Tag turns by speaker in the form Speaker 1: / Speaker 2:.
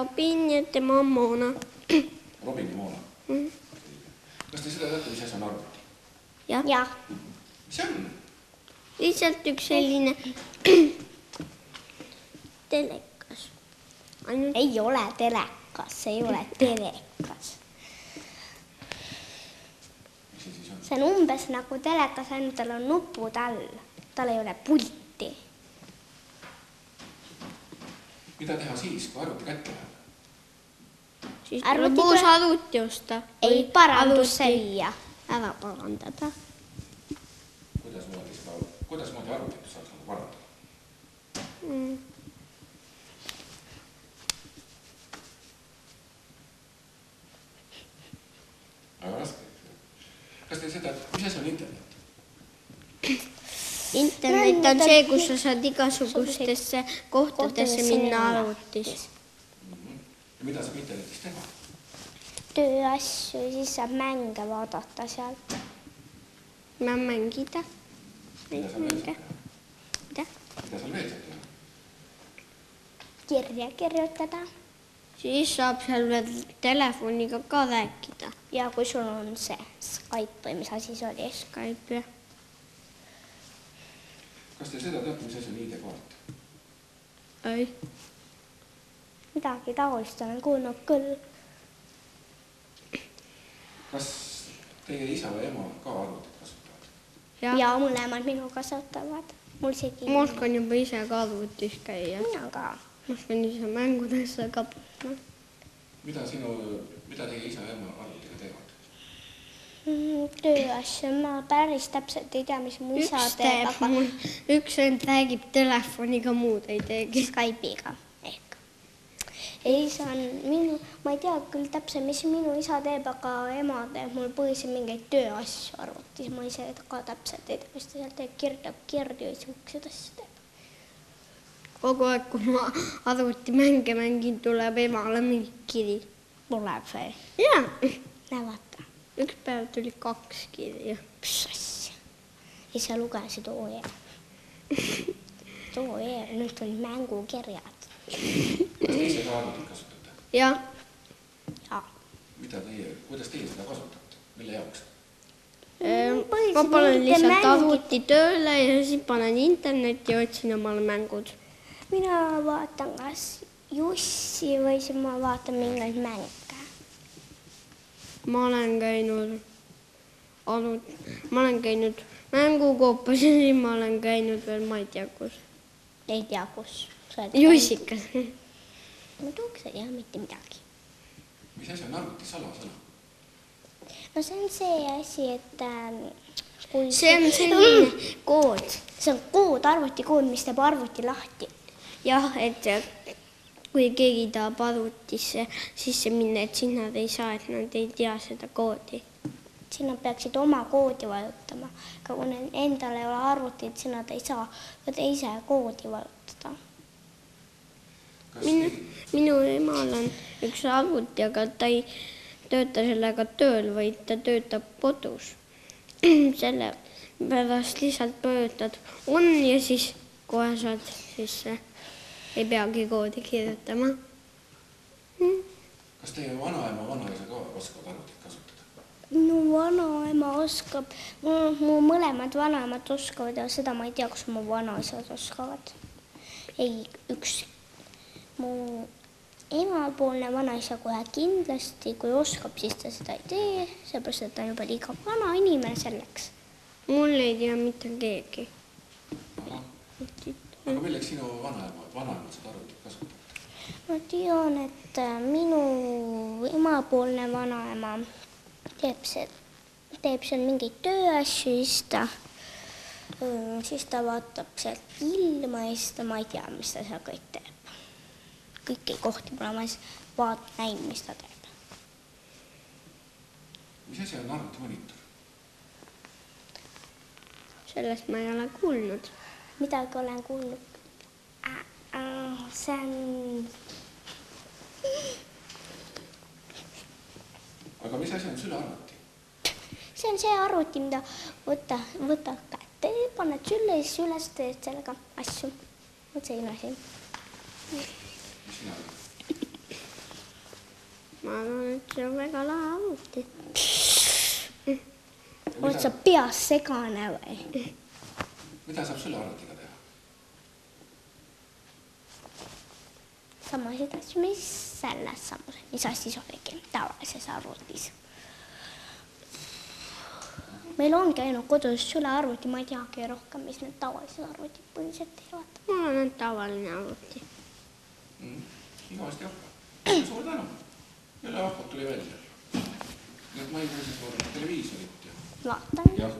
Speaker 1: Robin ja tema Moona.
Speaker 2: Robin ja Moona. Kas te seda teate, mis asi on arvuti?
Speaker 1: Jah.
Speaker 2: Mis see on?
Speaker 1: Lihtsalt üks selline telekas.
Speaker 3: Ei ole telekas, ei ole telekas.
Speaker 2: Mis see siis on?
Speaker 3: See on umbes nagu telekas, ainult tal on nupud all. Tal ei ole pulti.
Speaker 2: Mida teha siis, kui arvuti kätte läheb?
Speaker 1: Siis tuleb uus arvuti osta.
Speaker 3: Ei parandusse viia.
Speaker 1: Ära parandada.
Speaker 2: Kuidas moodi arvutit saaks nagu parandada? Aga raske. Kas te seda, mis asi on internet?
Speaker 1: Internet on see, kus sa saad igasugustesse kohtadesse minna arvutis.
Speaker 2: Ja mida saab internetis teha?
Speaker 3: Tööasju, siis saab mänge vaadata sealt.
Speaker 1: Ma mängida.
Speaker 2: Mida seal veel saab teha? Mida seal veel saab teha?
Speaker 3: Kirja kirjutada.
Speaker 1: Siis saab seal veel telefoniga ka rääkida.
Speaker 3: Ja kui sul on see Skype või mis asi see oli?
Speaker 1: Skype, jah.
Speaker 2: Kas te seda teate, mis asi on ID-kaart?
Speaker 1: Ei.
Speaker 3: Midagi taolist olen kuulnud küll.
Speaker 2: Kas teie isa või ema ka arvutit kasutavad?
Speaker 3: Ja mõlemad minu kasutavad. Mul
Speaker 1: oskan juba ise ka arvutis käia.
Speaker 3: Mina ka.
Speaker 1: Ma oskan ise mängudesse ka võtma.
Speaker 2: Mida teie isa ja ema arvutiga teevad?
Speaker 3: Tööasju. Ma päris täpselt ei tea, mis mu isa teeb.
Speaker 1: Üks end räägib telefoniga, muud ei teegi.
Speaker 3: Skype'iga ehk. Isa on ma ei tea küll täpselt, mis minu isa teeb, aga ema teeb mul põhiliselt mingeid tööasju arvutis. Ma ise ka täpselt ei tea, mis ta seal teeb. Kirjutab kirju ja siuksed asju teeb.
Speaker 1: Kogu aeg, kui ma arvutimänge mängin, tuleb emale mingi kiri.
Speaker 3: Tuleb või?
Speaker 1: Jaa.
Speaker 3: Näevata.
Speaker 1: Üks päev tuli 2 kirja.
Speaker 3: Mis asja? Ja sa lugesid OE. OE, nüüd tuli mängukirjad.
Speaker 2: Kas te ise ka arvutit kasutate?
Speaker 1: Jah.
Speaker 3: Ja.
Speaker 2: Kuidas teie seda kasutate? Mille jaoks?
Speaker 1: Ma panen lihtsalt arvuti tööle ja siis panen internetti ja otsin omale mängud.
Speaker 3: Mina vaatan kas Jussi või siis ma vaatan mingeid mänge.
Speaker 1: Ma olen käinud mängukoopas ja siis ma olen käinud veel ma ei tea kus.
Speaker 3: Ei tea kus.
Speaker 1: Jussikas.
Speaker 3: Ma tuuks ei tea mitte midagi.
Speaker 2: Mis asi on arvuti salasõna?
Speaker 3: No see on see asi, et
Speaker 1: see on selline
Speaker 3: kood. See on kood, arvutikood, mis teeb arvuti lahti.
Speaker 1: Jah, et kui keegi tahab arvutisse sisse minna, et sinna ei saa, et nad ei tea seda koodi.
Speaker 3: Sinna peaksid oma koodi vajutama. Aga kui endal ei ole arvutit, sinna ei saa ise koodi vajutada. Minu
Speaker 1: emal on üks arvuti, aga ta ei tööta sellega tööl, vaid ta töötab kodus. Selle pärast lihtsalt pöötad on ja siis kohe saad sisse. Ei peagi koodi kirjutama.
Speaker 2: Kas teie vanaema, vanaisa ka oskavad arvutit kasutada?
Speaker 3: Minu vanaema oskab. Mu mõlemad vanaemad oskavad ja seda ma ei tea, kus mu vanaisad oskavad. Ei, üks. Mu emapoolne vanaisa kohe kindlasti, kui oskab, siis ta seda ei tee. Seepärast, et ta on juba liiga vana inimene selleks.
Speaker 1: Mul ei tea mitte keegi.
Speaker 2: Aga milleks sinu vanaemad seda arvutit kasutavad?
Speaker 3: Ma tean, et minu emapoolne vanaema teeb seal mingeid tööasju, siis ta vaatab sealt ilma ja siis ma ei tea, mis ta seal kõik teeb. Kõiki kohti pole ma näinud, mis ta teeb.
Speaker 2: Mis asi on arvutimonitor?
Speaker 1: Sellest ma ei ole kuulnud.
Speaker 3: Midagi olen kuulnud. See on...
Speaker 2: Aga mis asi on sülearvuti?
Speaker 3: See on see arvuti, mida võta kätte, paned sülle ja siis üles teed sellega asju. Selline asi.
Speaker 2: Mis sina oled?
Speaker 1: ma arvan, et see on väga lahe arvuti.
Speaker 3: Oled sa peas segane või?
Speaker 2: Mida saab selle arvutiga teha?
Speaker 3: Samas edasi, mis selles samas, mis asjis oligi tavalises arvutis. Meil on käinud kodus sülearvuti, ma ei teagi rohkem, mis need tavalised arvutid põhiliselt teevad.
Speaker 1: Mul on ainult tavaline arvuti.
Speaker 2: Igavasti hakka. Suur tänu. Jälle vahvad tuli välja. Nii et ma ei kuulnud televiisorit.
Speaker 3: Vaatan.
Speaker 2: Jah.